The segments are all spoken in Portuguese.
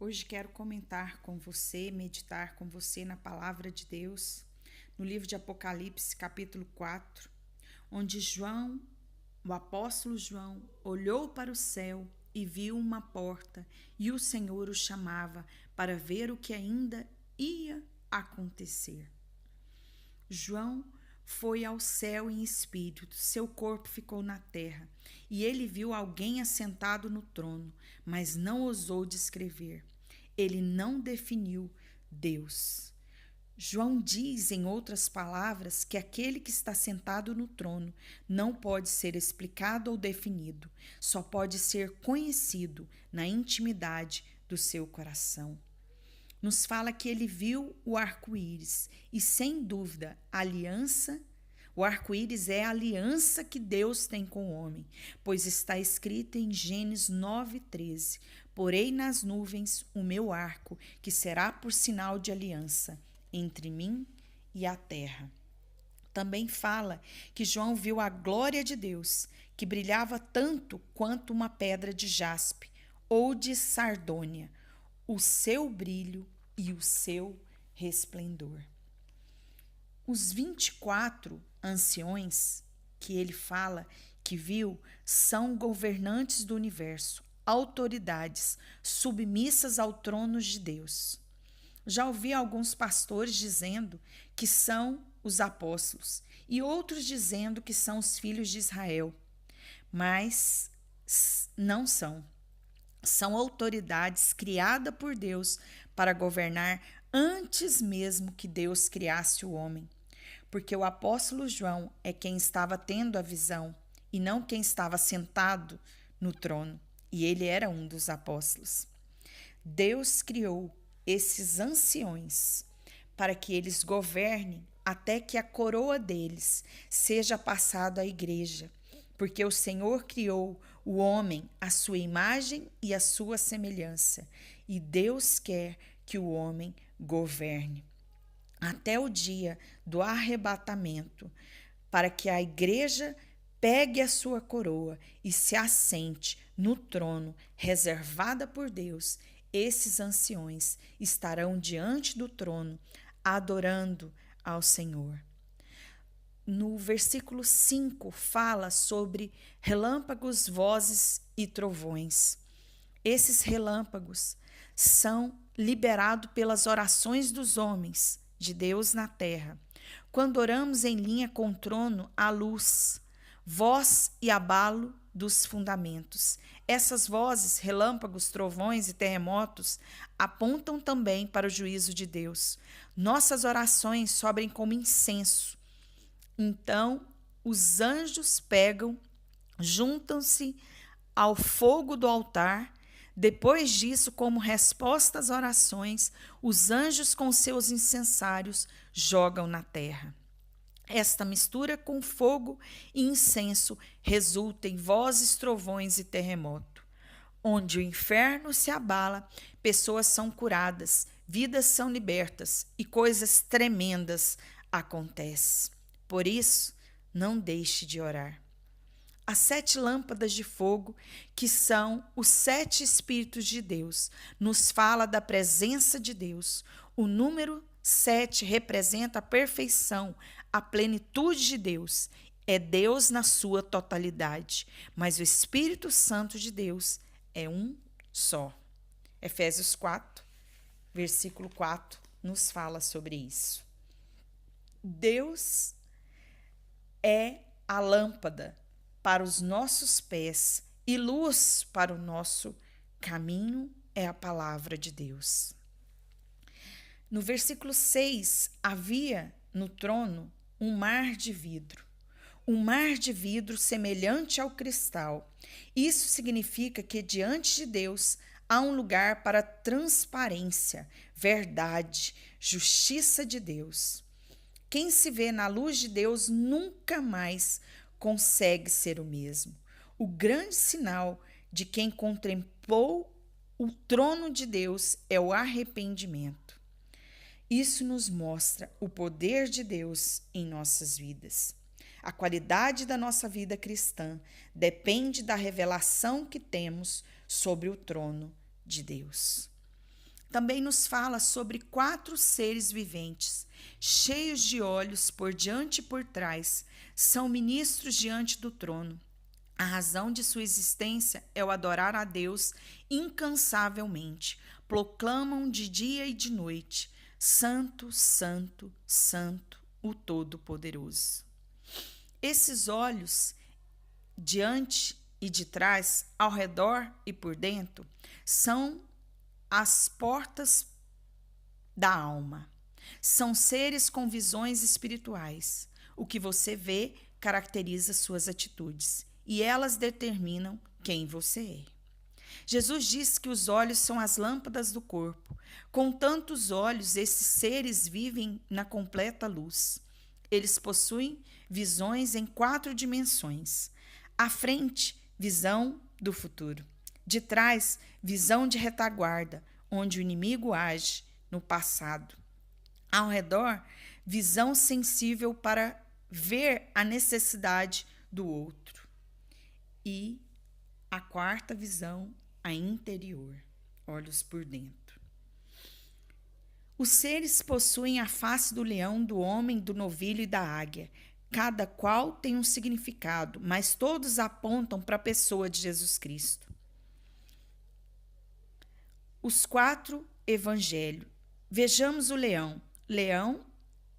Hoje quero comentar com você, meditar com você na palavra de Deus, no livro de Apocalipse, capítulo 4, onde o apóstolo João, olhou para o céu e viu uma porta, e o Senhor o chamava para ver o que ainda ia acontecer. João foi ao céu em espírito, seu corpo ficou na terra, e ele viu alguém assentado no trono, mas não ousou descrever. Ele não definiu Deus. João diz, em outras palavras, que aquele que está sentado no trono não pode ser explicado ou definido, só pode ser conhecido na intimidade do seu coração. Nos fala que ele viu o arco-íris e, sem dúvida, o arco-íris é a aliança que Deus tem com o homem, pois está escrito em Gênesis 9:13: porei nas nuvens o meu arco, que será por sinal de aliança entre mim e a terra. Também fala que João viu a glória de Deus, que brilhava tanto quanto uma pedra de jaspe ou de sardônia, o seu brilho e o seu resplendor. Os 24 anciões que ele fala que viu são governantes do universo, autoridades submissas ao trono de Deus. Já ouvi alguns pastores dizendo que são os apóstolos e outros dizendo que são os filhos de Israel, mas não são. São autoridades criadas por Deus para governar antes mesmo que Deus criasse o homem. Porque o apóstolo João é quem estava tendo a visão e não quem estava sentado no trono. E ele era um dos apóstolos. Deus criou esses anciões para que eles governem até que a coroa deles seja passada à igreja, porque o Senhor criou o homem à sua imagem e à sua semelhança, e Deus quer que o homem governe até o dia do arrebatamento, para que a igreja pegue a sua coroa e se assente no trono reservada por Deus. Esses anciões estarão diante do trono, adorando ao Senhor. No versículo 5 fala sobre relâmpagos, vozes e trovões. Esses relâmpagos são liberados pelas orações dos homens de Deus na terra. Quando oramos em linha com o trono, há luz, voz e abalo dos fundamentos. Essas vozes, relâmpagos, trovões e terremotos apontam também para o juízo de Deus. Nossas orações sobem como incenso. Então, os anjos pegam, juntam-se ao fogo do altar. Depois disso, como resposta às orações, os anjos com seus incensários jogam na terra. Esta mistura com fogo e incenso resulta em vozes, trovões e terremoto. Onde o inferno se abala, pessoas são curadas, vidas são libertas e coisas tremendas acontecem. Por isso, não deixe de orar. As 7 lâmpadas de fogo, que são os 7 Espíritos de Deus, nos fala da presença de Deus. O número 7 representa a perfeição, a plenitude de Deus. É Deus na sua totalidade, mas o Espírito Santo de Deus é um só. Efésios 4, versículo 4, nos fala sobre isso. Deus é a lâmpada para os nossos pés e luz para o nosso caminho é a palavra de Deus. No versículo 6, havia no trono um mar de vidro semelhante ao cristal. Isso significa que diante de Deus há um lugar para transparência, verdade, justiça de Deus. Quem se vê na luz de Deus nunca mais consegue ser o mesmo. O grande sinal de quem contemplou o trono de Deus é o arrependimento. Isso nos mostra o poder de Deus em nossas vidas. A qualidade da nossa vida cristã depende da revelação que temos sobre o trono de Deus. também nos fala sobre 4 seres viventes, cheios de olhos por diante e por trás, são ministros diante do trono. A razão de sua existência é o adorar a Deus incansavelmente. Proclamam de dia e de noite: Santo, Santo, Santo, o Todo-Poderoso. Esses olhos, diante e de trás, ao redor e por dentro, são as portas da alma. São seres com visões espirituais. O que você vê caracteriza suas atitudes e elas determinam quem você é. Jesus diz que os olhos são as lâmpadas do corpo. Com tantos olhos, esses seres vivem na completa luz. Eles possuem visões em 4 dimensões. À frente, visão do futuro. De trás, visão de retaguarda, onde o inimigo age no passado. Ao redor, visão sensível para ver a necessidade do outro. E a 4ª visão, a interior, olhos por dentro. Os seres possuem a face do leão, do homem, do novilho e da águia. Cada qual tem um significado, mas todos apontam para a pessoa de Jesus Cristo. Os 4 evangelhos. Vejamos o leão. Leão,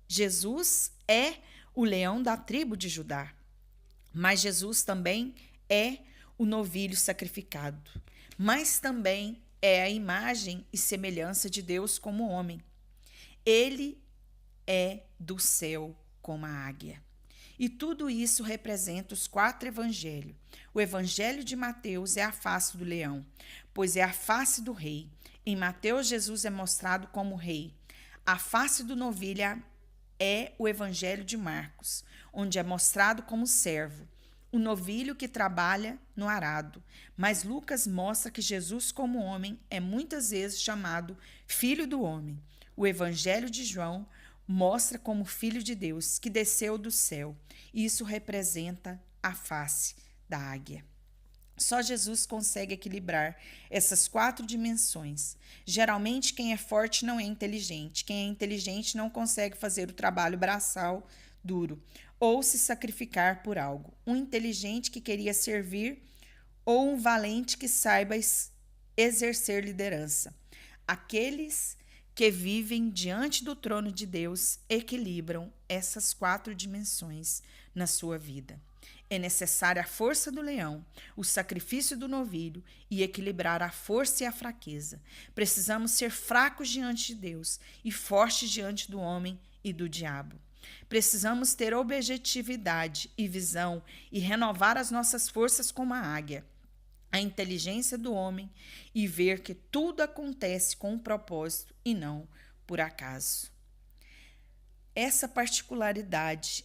Jesus é o leão da tribo de Judá. Mas Jesus também é o novilho sacrificado. Mas também é a imagem e semelhança de Deus como homem. Ele é do céu como a águia. E tudo isso representa os 4 evangelhos. O evangelho de Mateus é a face do leão, pois é a face do rei. Em Mateus, Jesus é mostrado como rei. A face do novilho é o evangelho de Marcos, onde é mostrado como servo, o novilho que trabalha no arado. Mas Lucas mostra que Jesus, como homem, é muitas vezes chamado Filho do Homem. O evangelho de João mostra como Filho de Deus, que desceu do céu. Isso representa a face da águia. Só Jesus consegue equilibrar essas 4 dimensões. Geralmente, quem é forte não é inteligente. Quem é inteligente não consegue fazer o trabalho braçal duro ou se sacrificar por algo. Um inteligente que queria servir ou um valente que saiba exercer liderança. Aqueles que vivem diante do trono de Deus equilibram essas 4 dimensões na sua vida. É necessária a força do leão, o sacrifício do novilho e equilibrar a força e a fraqueza. Precisamos ser fracos diante de Deus e fortes diante do homem e do diabo. Precisamos ter objetividade e visão e renovar as nossas forças como a águia, a inteligência do homem e ver que tudo acontece com um propósito e não por acaso. Essa particularidade,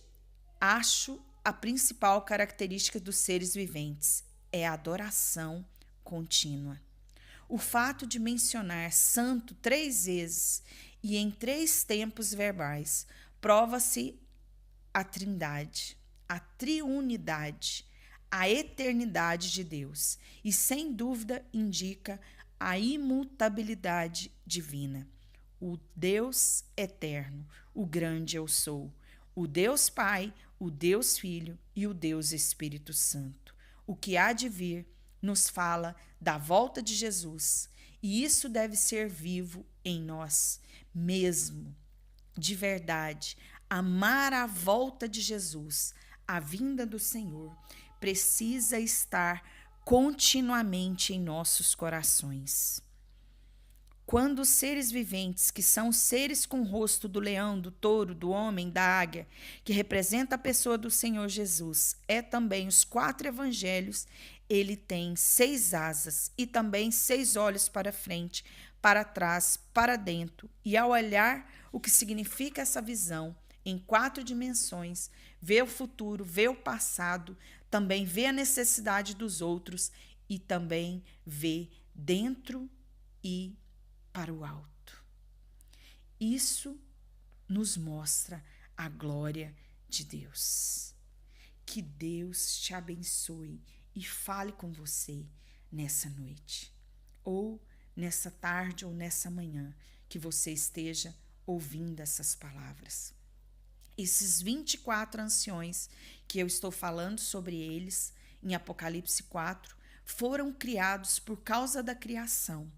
acho, a principal característica dos seres viventes é a adoração contínua. O fato de mencionar santo 3 vezes e em 3 tempos verbais prova-se a trindade, a triunidade, a eternidade de Deus e, sem dúvida, indica a imutabilidade divina. O Deus eterno, o grande eu sou, o Deus Pai, o Deus Filho e o Deus Espírito Santo. O que há de vir nos fala da volta de Jesus e isso deve ser vivo em nós mesmo, de verdade. Amar a volta de Jesus, a vinda do Senhor, precisa estar continuamente em nossos corações. Quando os seres viventes, que são seres com o rosto do leão, do touro, do homem, da águia, que representa a pessoa do Senhor Jesus, é também os 4 evangelhos, ele tem 6 asas e também 6 olhos para frente, para trás, para dentro. E ao olhar o que significa essa visão, em 4 dimensões, vê o futuro, vê o passado, também vê a necessidade dos outros e também vê dentro e para o alto. Isso nos mostra a glória de Deus. Que Deus te abençoe e fale com você nessa noite. Ou nessa tarde ou nessa manhã que você esteja ouvindo essas palavras. Esses 24 anciões que eu estou falando sobre eles em Apocalipse 4 foram criados por causa da criação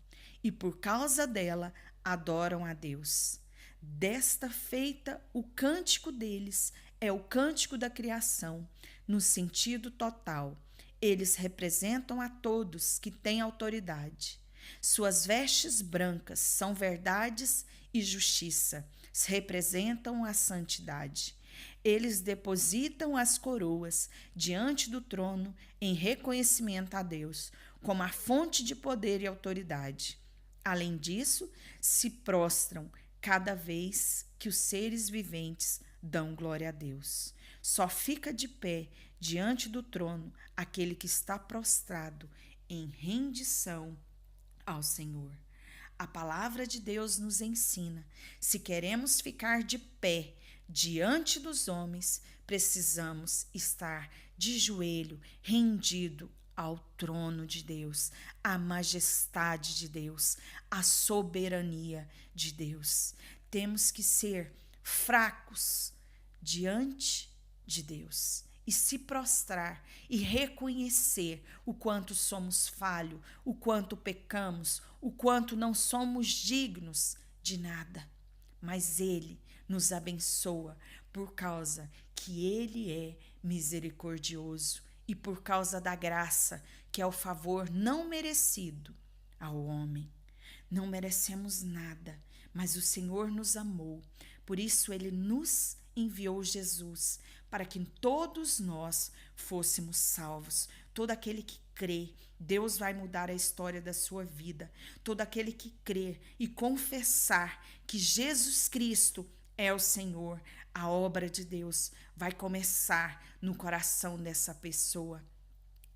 e por causa dela adoram a Deus. Desta feita, o cântico deles é o cântico da criação, no sentido total. Eles representam a todos que têm autoridade. Suas vestes brancas são verdades e justiça, representam a santidade. Eles depositam as coroas diante do trono em reconhecimento a Deus, como a fonte de poder e autoridade. Além disso, se prostram cada vez que os seres viventes dão glória a Deus. Só fica de pé diante do trono aquele que está prostrado em rendição ao Senhor. A palavra de Deus nos ensina: se queremos ficar de pé diante dos homens, precisamos estar de joelho, rendido ao trono de Deus, à majestade de Deus, à soberania de Deus. Temos que ser fracos diante de Deus e se prostrar e reconhecer o quanto somos falhos, o quanto pecamos, o quanto não somos dignos de nada. Mas Ele nos abençoa por causa que Ele é misericordioso e por causa da graça, que é o favor não merecido ao homem. Não merecemos nada, mas o Senhor nos amou. Por isso Ele nos enviou Jesus, para que todos nós fôssemos salvos. Todo aquele que crê, Deus vai mudar a história da sua vida. Todo aquele que crê e confessar que Jesus Cristo é o Senhor, a obra de Deus vai começar no coração dessa pessoa.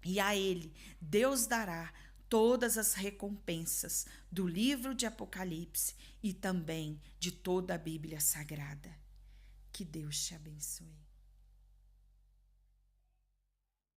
E a ele, Deus dará todas as recompensas do livro de Apocalipse e também de toda a Bíblia Sagrada. Que Deus te abençoe.